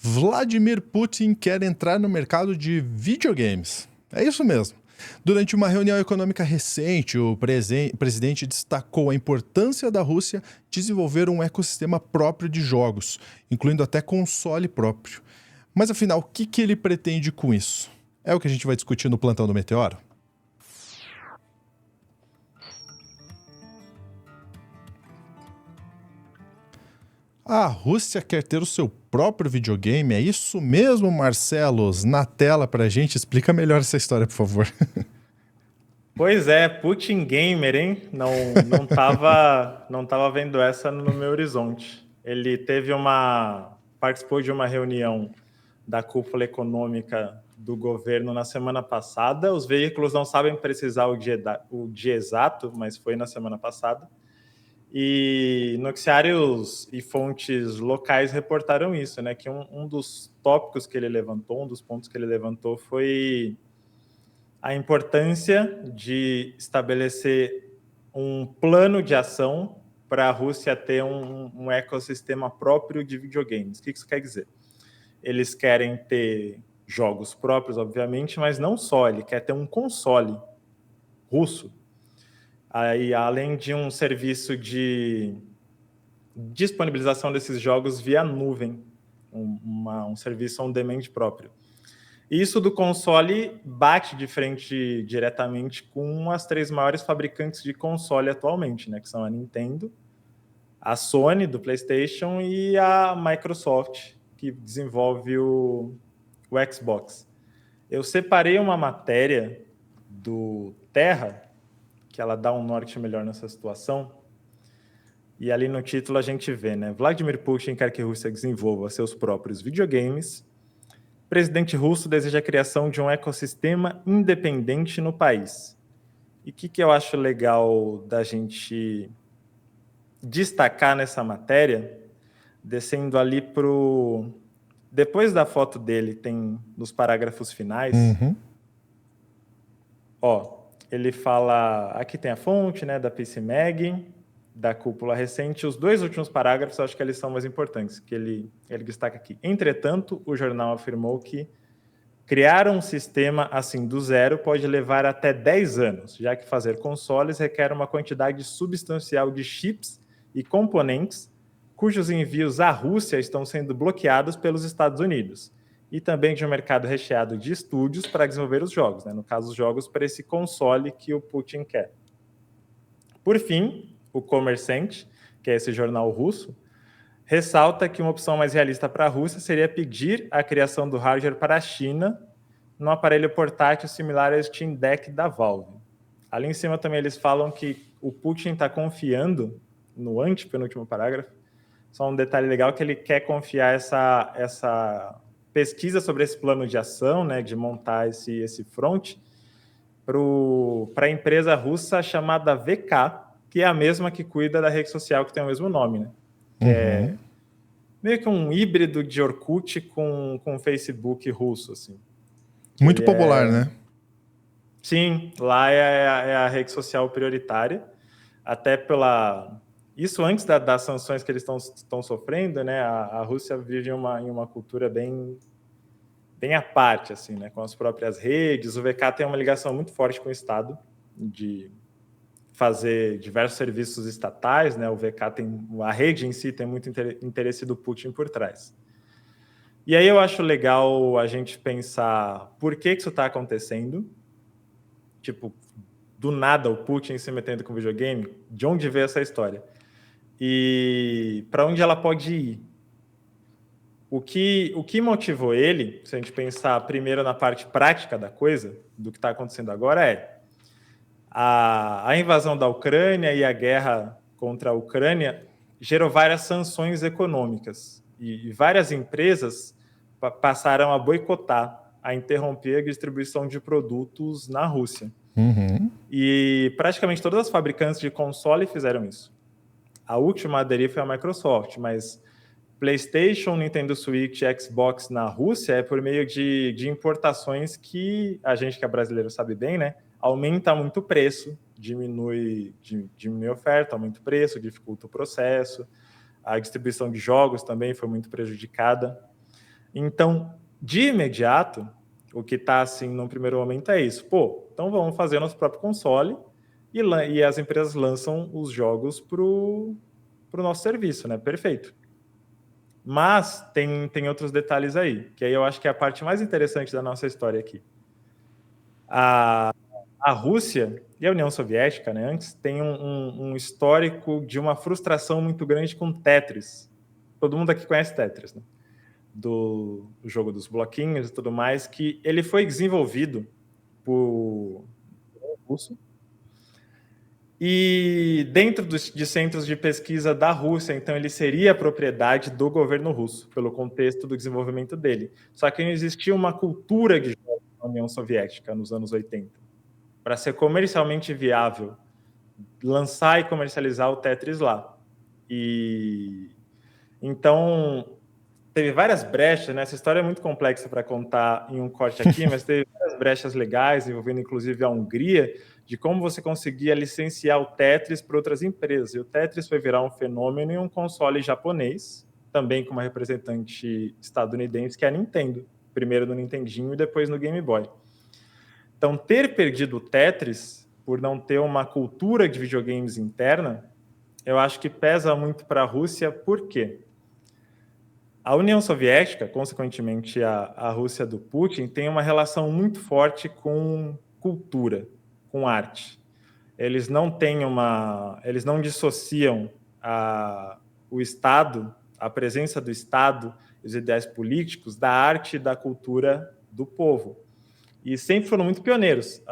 Vladimir Putin quer entrar no mercado de videogames. É isso mesmo. Durante uma reunião econômica recente, o presidente destacou a importância da Rússia desenvolver um ecossistema próprio de jogos, incluindo até console próprio. Mas afinal, o que ele pretende com isso? É o que a gente vai discutir no Plantão do Meteoro? A Rússia quer ter o seu próprio videogame? É isso mesmo, Marcelos? Na tela pra gente, explica melhor essa história, por favor. Pois é, Putin Gamer, hein? Não tava vendo essa no meu horizonte. Ele participou de uma reunião da cúpula econômica do governo na semana passada. Os veículos não sabem precisar o dia exato, mas foi na semana passada. E noticiários e fontes locais reportaram isso, né? Que um dos tópicos que ele levantou, um dos pontos que ele levantou foi a importância de estabelecer um plano de ação para a Rússia ter um ecossistema próprio de videogames. O que isso quer dizer? Eles querem ter jogos próprios, obviamente, mas não só, ele quer ter um console russo. Aí, além de um serviço de disponibilização desses jogos via nuvem, um serviço on-demand próprio. Isso do console bate de frente diretamente com as três maiores fabricantes de console atualmente, né? Que são a Nintendo, a Sony do PlayStation e a Microsoft, que desenvolve o Xbox. Eu separei uma matéria do Terra, que ela dá um norte melhor nessa situação, e ali no título a gente vê, né? Vladimir Putin quer que a Rússia desenvolva seus próprios videogames. O presidente russo deseja a criação de um ecossistema independente no país. E o que eu acho legal da gente destacar nessa matéria, descendo ali pro... Depois da foto dele, tem nos parágrafos finais, ele fala... Aqui tem a fonte, né, da PCMag, da cúpula recente. Os dois últimos parágrafos, acho que eles são mais importantes, que ele destaca aqui. Entretanto, o jornal afirmou que criar um sistema assim do zero pode levar até 10 anos, já que fazer consoles requer uma quantidade substancial de chips e componentes, cujos envios à Rússia estão sendo bloqueados pelos Estados Unidos, e também de um mercado recheado de estúdios para desenvolver os jogos, né? No caso, os jogos para esse console que o Putin quer. Por fim, o Comercante, que é esse jornal russo, ressalta que uma opção mais realista para a Rússia seria pedir a criação do hardware para a China num aparelho portátil similar ao Steam Deck da Valve. Ali em cima também eles falam que o Putin está confiando, no antepenúltimo parágrafo, só um detalhe legal, que ele quer confiar essa pesquisa sobre esse plano de ação, né, de montar esse front, para a empresa russa chamada VK, que é a mesma que cuida da rede social que tem o mesmo nome, né? Que é meio que um híbrido de Orkut com Facebook russo, assim. Que Muito ele popular, né? Sim, lá é a rede social prioritária, até pela... Isso antes das sanções que eles estão sofrendo, né? A Rússia vive em uma cultura bem à parte, assim, né? Com as próprias redes. O VK tem uma ligação muito forte com o Estado, de fazer diversos serviços estatais, né? O VK tem... A rede em si tem muito interesse do Putin por trás. E aí eu acho legal a gente pensar por que isso está acontecendo. Tipo, do nada o Putin se metendo com videogame, de onde veio essa história? E para onde ela pode ir? O que motivou ele, se a gente pensar primeiro na parte prática da coisa, do que está acontecendo agora, é a invasão da Ucrânia e a guerra contra a Ucrânia gerou várias sanções econômicas e várias empresas passaram a boicotar, a interromper a distribuição de produtos na Rússia. E praticamente todas as fabricantes de console fizeram isso. A última a aderir foi a Microsoft, mas PlayStation, Nintendo Switch, Xbox na Rússia é por meio de importações que a gente que é brasileiro sabe bem, né? Aumenta muito o preço, diminui a oferta, aumenta o preço, dificulta o processo. A distribuição de jogos também foi muito prejudicada. Então, de imediato, o que está assim no primeiro momento é isso. Pô, então vamos fazer nosso próprio console e as empresas lançam os jogos para o nosso serviço, né? Perfeito. Mas tem outros detalhes aí, que aí eu acho que é a parte mais interessante da nossa história aqui. A Rússia e a União Soviética, né, antes, tem um histórico de uma frustração muito grande com Tetris. Todo mundo aqui conhece Tetris, né? Do jogo dos bloquinhos e tudo mais, que ele foi desenvolvido por um russo e dentro de centros de pesquisa da Rússia, então ele seria propriedade do governo russo, pelo contexto do desenvolvimento dele. Só que não existia uma cultura de jogos na União Soviética nos anos 80. Para ser comercialmente viável, lançar e comercializar o Tetris lá. E então teve várias brechas, né? Essa história é muito complexa para contar em um corte aqui, mas teve várias brechas legais, envolvendo inclusive a Hungria, de como você conseguia licenciar o Tetris para outras empresas. E o Tetris foi virar um fenômeno em um console japonês, também com uma representante estadunidense, que é a Nintendo. Primeiro no Nintendinho e depois no Game Boy. Então, ter perdido o Tetris, por não ter uma cultura de videogames interna, eu acho que pesa muito para a Rússia. Por quê? A União Soviética, consequentemente a Rússia do Putin, tem uma relação muito forte com cultura, com arte. Eles não dissociam o Estado, a presença do Estado, os ideais políticos, da arte e da cultura do povo. E sempre foram muito pioneiros.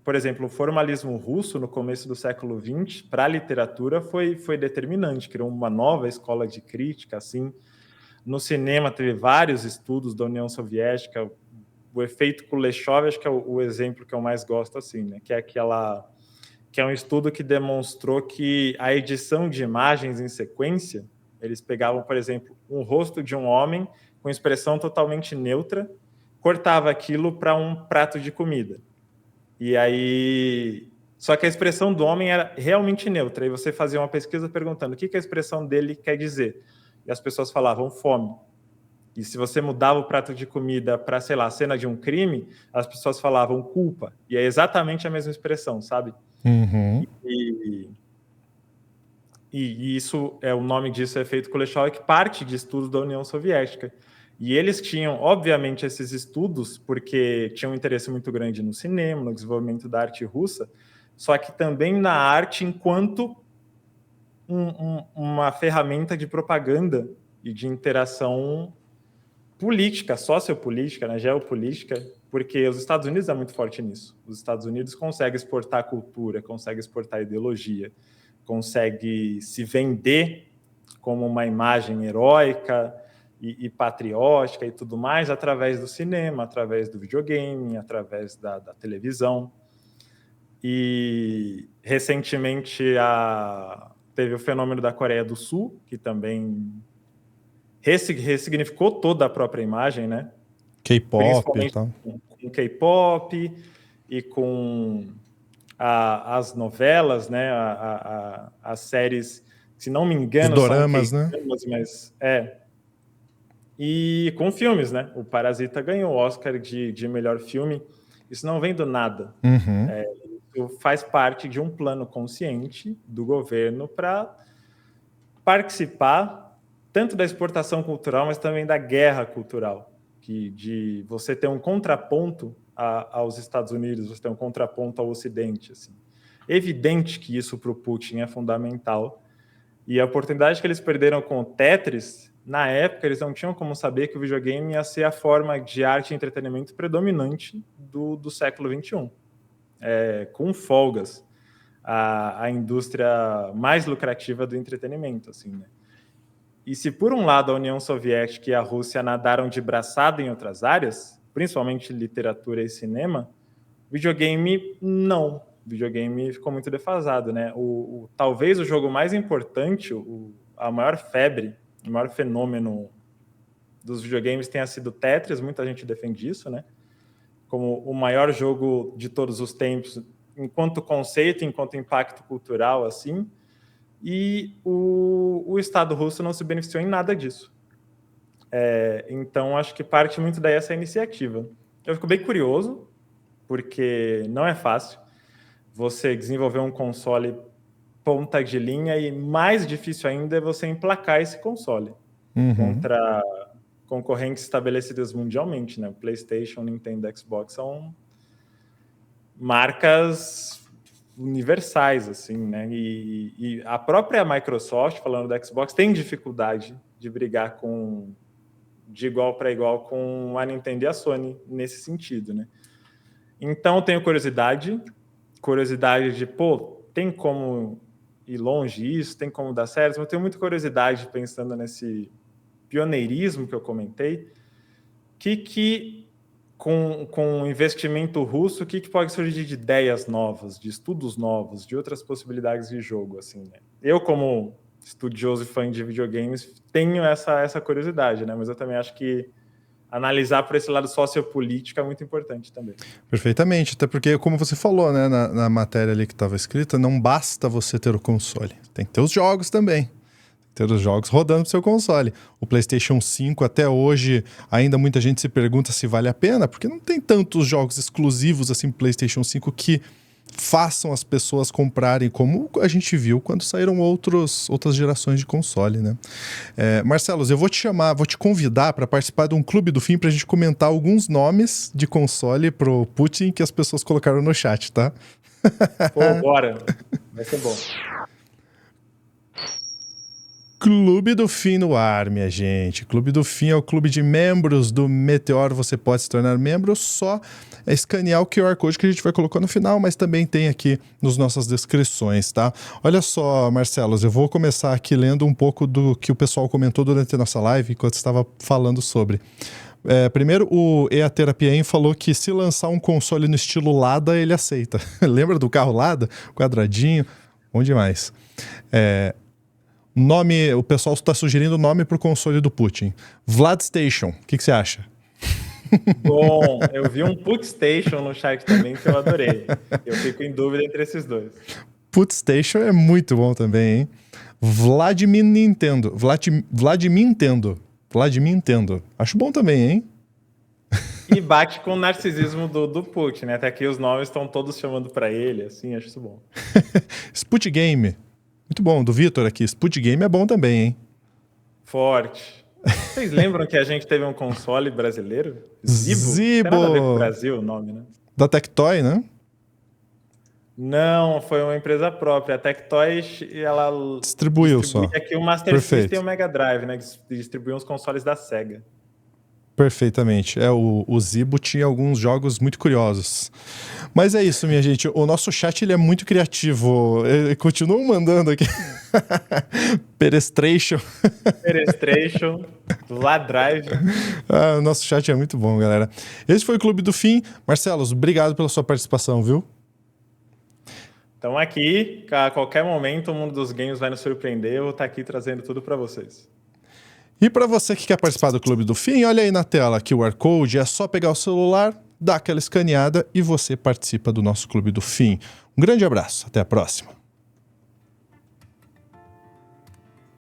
Por exemplo, o formalismo russo, no começo do século XX, para a literatura foi determinante, criou uma nova escola de crítica, assim. No cinema, teve vários estudos da União Soviética. O efeito Kuleshov, acho que é o exemplo que eu mais gosto, assim, né? Que é um estudo que demonstrou que a edição de imagens em sequência, eles pegavam, por exemplo, um rosto de um homem com expressão totalmente neutra, cortava aquilo para um prato de comida. E aí, só que a expressão do homem era realmente neutra. E você fazia uma pesquisa perguntando o que a expressão dele quer dizer. E as pessoas falavam fome. E se você mudava o prato de comida para, sei lá, a cena de um crime, as pessoas falavam culpa. E é exatamente a mesma expressão, sabe? Uhum. E isso, o nome disso é efeito Kuleshov, que parte de estudos da União Soviética. E eles tinham, obviamente, esses estudos, porque tinham um interesse muito grande no cinema, no desenvolvimento da arte russa, só que também na arte enquanto uma ferramenta de propaganda e de interação política, sociopolítica, né, geopolítica, porque os Estados Unidos é muito forte nisso. Os Estados Unidos conseguem exportar cultura, conseguem exportar ideologia, consegue se vender como uma imagem heróica e patriótica e tudo mais através do cinema, através do videogame, através da televisão. E recentemente teve o fenômeno da Coreia do Sul, que também ressignificou toda a própria imagem, né? K-pop e Principalmente tal. com K-pop e com as novelas, né? As séries, se não me Os engano, são doramas, né? K-dramas, mas e com filmes, né? O Parasita ganhou o Oscar de melhor filme. Isso não vem do nada. Uhum. Isso faz parte de um plano consciente do governo para participar tanto da exportação cultural, mas também da guerra cultural, de você ter um contraponto aos Estados Unidos, você ter um contraponto ao Ocidente. Assim. É evidente que isso para o Putin é fundamental. E a oportunidade que eles perderam com o Tetris, na época, eles não tinham como saber que o videogame ia ser a forma de arte e entretenimento predominante do século XXI. Com folgas, a indústria mais lucrativa do entretenimento. Assim, né? E se, por um lado, a União Soviética e a Rússia nadaram de braçada em outras áreas, principalmente literatura e cinema, videogame não. O videogame ficou muito defasado, né? Talvez o jogo mais importante, a maior febre, o maior fenômeno dos videogames tenha sido Tetris, muita gente defende isso, né? Como o maior jogo de todos os tempos, enquanto conceito, enquanto impacto cultural, assim. E o Estado russo não se beneficiou em nada disso. Então, acho que parte muito daí essa iniciativa. Eu fico bem curioso, porque não é fácil você desenvolver um console ponta de linha e mais difícil ainda é você emplacar esse console contra concorrentes estabelecidas mundialmente, né? O PlayStation, Nintendo, Xbox são marcas universais, assim, né? E a própria Microsoft, falando da Xbox, tem dificuldade de brigar de igual para igual com a Nintendo e a Sony nesse sentido, né? Então, tenho curiosidade de, tem como ir longe isso, tem como dar certo, mas eu tenho muita curiosidade pensando nesse pioneirismo que eu comentei, com investimento russo, o que pode surgir de ideias novas, de estudos novos, de outras possibilidades de jogo, assim, né? Eu, como estudioso e fã de videogames, tenho essa curiosidade, né? Mas eu também acho que analisar por esse lado sociopolítico é muito importante também. Perfeitamente, até porque, como você falou, né, na matéria ali que estava escrita, não basta você ter o console, tem que ter os jogos também. Ter os jogos rodando no seu console. O PlayStation 5, até hoje, ainda muita gente se pergunta se vale a pena, porque não tem tantos jogos exclusivos assim pro PlayStation 5 que façam as pessoas comprarem, como a gente viu quando saíram outras gerações de console, né? Marcelos, eu vou te convidar para participar de um Clube do Fim pra gente comentar alguns nomes de console pro Putin que as pessoas colocaram no chat, tá? Bora! Vai ser bom. Clube do Fim no ar, minha gente. Clube do Fim é o clube de membros do Meteor. Você pode se tornar membro, só escanear o QR Code que a gente vai colocar no final, mas também tem aqui nas nossas descrições, tá? Olha só, Marcelos, eu vou começar aqui lendo um pouco do que o pessoal comentou durante a nossa live, enquanto estava falando sobre. Primeiro, o EA falou que se lançar um console no estilo Lada, ele aceita. Lembra do carro Lada? Quadradinho, bom demais. Nome, o pessoal está sugerindo o nome para o console do Putin. VladStation, o que você acha? Bom, eu vi um PutStation no chat também que eu adorei. Eu fico em dúvida entre esses dois. PutStation é muito bom também, hein? Vladimir Nintendo. Acho bom também, hein? E bate com o narcisismo do Putin, né? Até aqui os nomes estão todos chamando para ele, assim, acho isso bom. Sputgame. Muito bom, do Vitor aqui. Sputgame é bom também, hein? Forte. Vocês lembram que a gente teve um console brasileiro? Zibo! Tem nada a ver com o Brasil o nome, né? Da Tectoy, né? Não, foi uma empresa própria. A Tectoy, ela distribuiu só. Aqui o Master System e o Mega Drive, né? Que distribuíam os consoles da Sega. Perfeitamente. O Zibo tinha alguns jogos muito curiosos. Mas é isso, minha gente. O nosso chat ele é muito criativo. Ele continua mandando aqui. Perestration, Ladrive. O nosso chat é muito bom, galera. Esse foi o Clube do Fim. Marcelos, obrigado pela sua participação, viu? Então aqui, a qualquer momento, o mundo dos games vai nos surpreender. Eu vou estar aqui trazendo tudo para vocês. E para você que quer participar do Clube do Fim, olha aí na tela aqui o QR Code, é só pegar o celular, dar aquela escaneada e você participa do nosso Clube do Fim. Um grande abraço, até a próxima.